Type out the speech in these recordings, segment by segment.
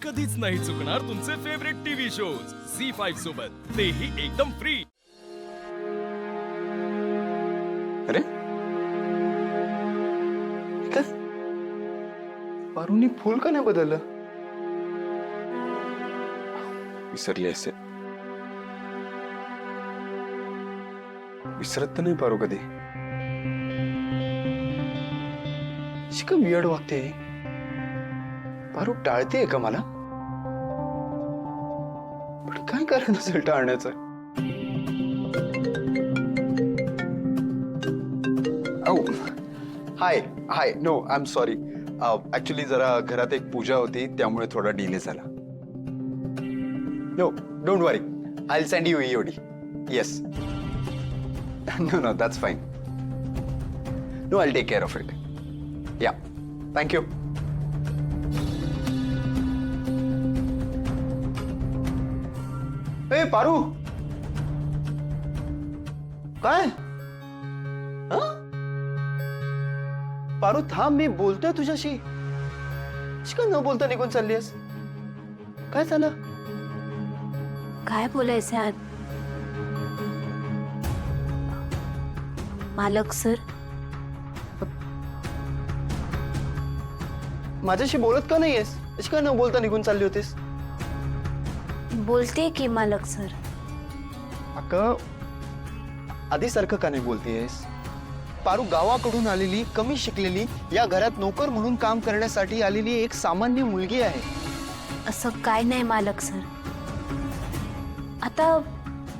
कधीच नाही चुकणार तुमचे फेवरेट टीव्ही शोज झी5 सोबत, तेही एकदम फ्री। अरे काय पारूनी फूल का नाही बदललं? विसरली असेल। विसरत तर नाही पारू कधी। शिका वियर्ड वागते पारू, टाळते का मला? पण काय कारण असेल टाळण्याचं? Hi hi, no I am sorry. Actually जरा घरात एक पूजा होती त्यामुळे थोडा डिले झाला। No don't worry, I will send you EOD. Yes, no no that's fine. No I will take care of it. Yeah, thank you. ए पारू, काय? पारू थांब, मी बोलतोय तुझ्याशी। शिका न बोलता निघून चाललीस, काय झालं? काय बोलायचं आज? मालक सर, माझ्याशी बोलत का नाहीयेस? शिका न बोलता निघून चालली होतीस? बोलते की मालक सर। अगं आधी सारखं का नाही बोलतेस? पारू गावाकडून आलेली, कमी शिकलेली, या घरात नोकर म्हणून काम करण्यासाठी आलेली एक सामान्य मुलगी आहे। असं काय नाही मालक सर।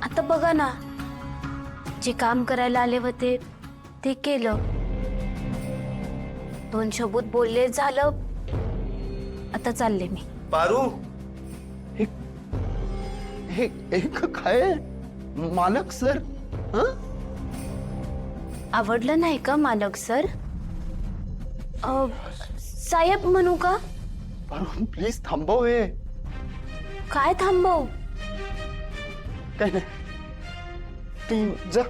आता बघा ना, जे काम करायला आले होते ते केलं, 2 शब्द बोलले, झालं। आता चालले मी। पारू, हे काय मालक सर? आवडलं नाही का मालक सर? साहेब म्हणू का? पारू प्लीज थांबव हे। काय थांबव? काय नाही, तू जा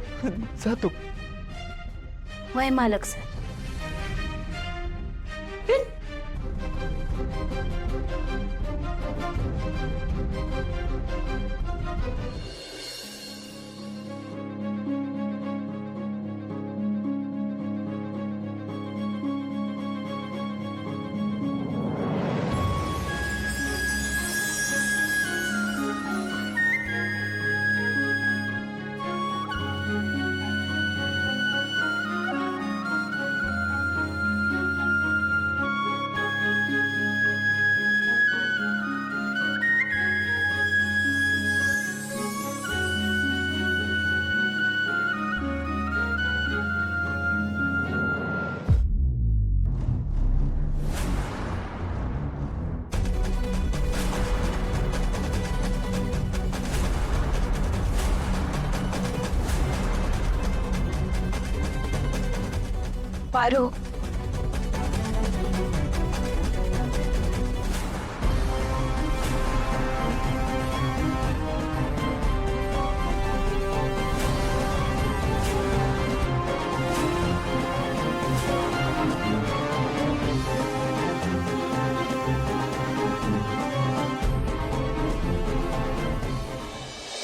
जा तू। वय मालक सर। पारू,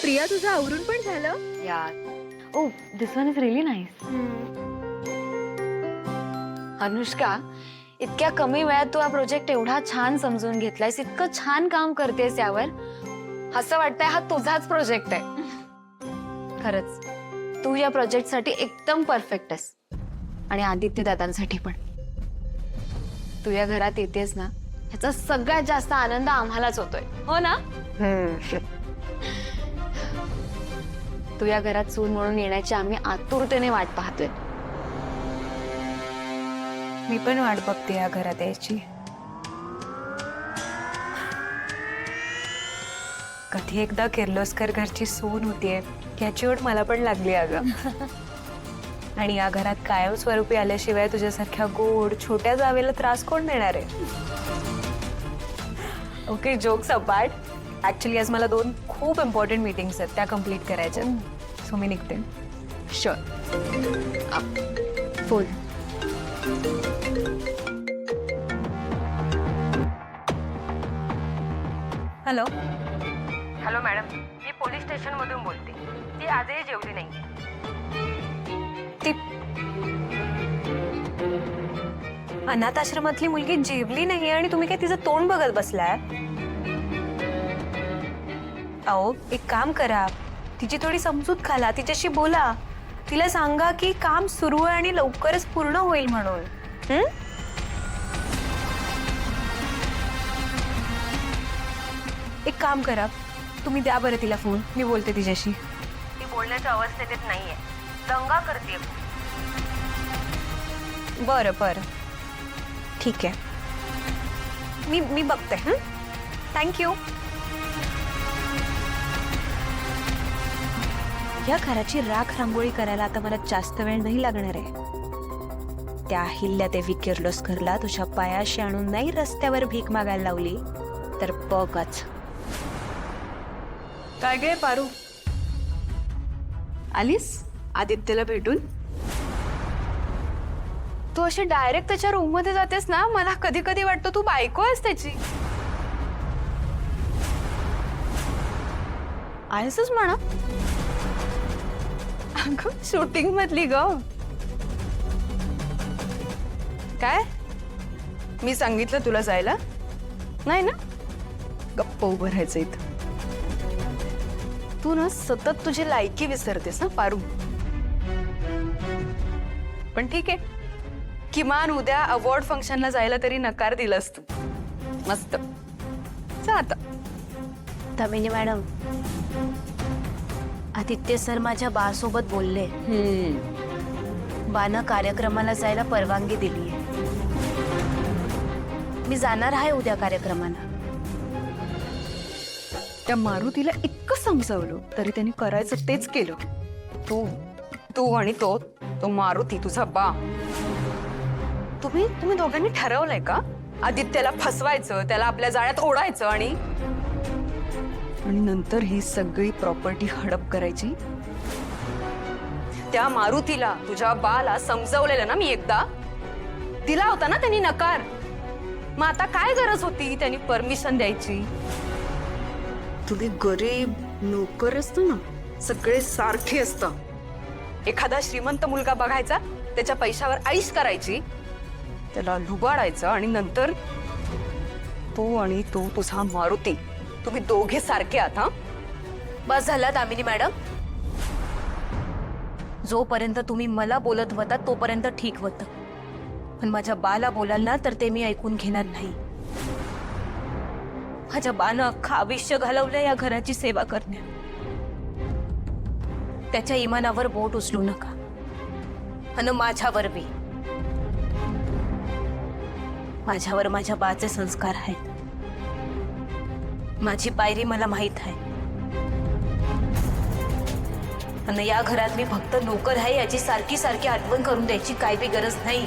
प्रिया, तुझं आवरून पण झालं? Oh, this one is really nice. Anushka, इतक्या कमी वेळात तू हा प्रोजेक्ट एवढा छान समजून घेतलायस, इतकं छान काम करतेस यावर, असं वाटतंय हा तुझाच प्रोजेक्ट आहे। खरंच तू या प्रोजेक्ट साठी एकदम परफेक्ट आहेस, आणि आदित्य दादांसाठी पण। तू या घरात येतेस ना, ह्याचा सगळ्यात जास्त आनंद आम्हालाच होतोय, हो ना? तू या घरात सून म्हणून येण्याची आम्ही आतुरतेने वाट पाहतोय। मी पण वाट बघते या घरात यायची। कधी एकदा किर्लोस्कर घरची सून होतीये याची ओढ मला पण लागली अगं। आणि या घरात कायम स्वरूपी आल्याशिवाय तुझ्यासारख्या गोड छोट्या जावेला त्रास कोण देणार आहे? ओके, जोक्स अपार्ट, ऍक्च्युली आज मला 2 खूप इम्पॉर्टंट मीटिंग्स आहेत, त्या कंप्लीट करायच्या, सो मी निघते। शुअर, बोल। हॅलो. हॅलो मॅडम, मी पोलीस स्टेशनमधून बोलते. ती आजही जेवली नाही. ती अनाथ आश्रमातली मुलगी जेवली नाही आणि तुम्ही काय तिचं तोंड बघत बसलाय? अहो, एक काम करा, तिची थोडी समजूत घाला, तिच्याशी बोला, तिला सांगा की काम सुरू आहे आणि लवकरच पूर्ण होईल म्हणून. एक काम करा, तुम्ही द्या बरं तिला फोन, मी बोलते तिच्याशी. ती बोलण्याच्या अवस्थेत नाहीये, दंगा करते. बरं बरं, ठीक आहे, मी बघते. थँक्यू. या घराची राख रांगोळी करायला आता मला जास्त वेळ नाही लागणार आहे. त्या अहिल्या देवी किर्लोस्करला तुझ्या पायाशी आणून नाही रस्त्यावर भीक मागायला लावली तर बघच. काय गे पारू, आलीस आदित्यला भेटून? तू अशी डायरेक्ट त्याच्या रूम मध्ये जातेस ना, मला कधी कधी वाटतं तू बायको आहेस त्याची. आहेसच म्हणा. अगं शूटिंग मधली ग. काय मी सांगितलं तुला जायला? नाही ना. गप्प उभं राहायचं इथं. तू ना सतत तुझी लायकी विसरतेस ना पारू. पण ठीक आहे, किमान उद्या अवॉर्ड फंक्शनला जायला तरी नकार दिलास तू. मस्त. जा आता. दामिनी मॅडम, आदित्य सर माझ्या बासोबत बोलले. बानं कार्यक्रमाला जायला परवानगी दिली आहे. मी जाणार आहे उद्या कार्यक्रमाला. त्या मारुतीला इतकं समजावलं तरी त्यांनी करायचं तेच केलं. तू आणि तो मारुती तुझा बा, तुम्ही दोघांनी ठरवलंय का आदित्यला फसवायचं, त्याला आपल्या जाळ्यात ओढायचं आणि नंतर ही सगळी प्रॉपर्टी हडप करायची? त्या मारुतीला तुझ्या बाला समजवलेलं ना मी एकदा, दिला होता ना त्यांनी नकार. मग आता काय गरज होती त्यांनी परमिशन द्यायची? तुम्ही गरीब नोकर असतो ना, सगळे सारखे असतात. एखादा श्रीमंत मुलगा बघायचा, त्याच्या पैशावर ऐश करायची, त्याला लुबाडायचं आणि नंतर तो आणि तो तुझा मारुती, तुम्ही दोघे सारखे आहात. हा बस झालं दामिनी मॅडम. जोपर्यंत तुम्ही मला बोलत होता तोपर्यंत ठीक होतं, पण माझ्या बाला बोलाल ना तर ते मी ऐकून घेणार नाही. माझ्या बानं अख्खं आयुष्य घालवलं या घराची सेवा करण्यात. त्याच्या इमानावर बोट उचलू नका आणि माझ्यावर बी. माझ्यावर माझ्या बाचे संस्कार आहेत. माझी पायरी मला माहित आहे आणि या घरात मी फक्त नोकर आहे याची सारखी सारखी आठवण करून द्यायची काय बी गरज नाही.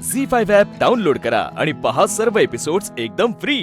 झी5 ॲप डाउनलोड करा आणि पहा सर्व एपिसोड्स एकदम फ्री.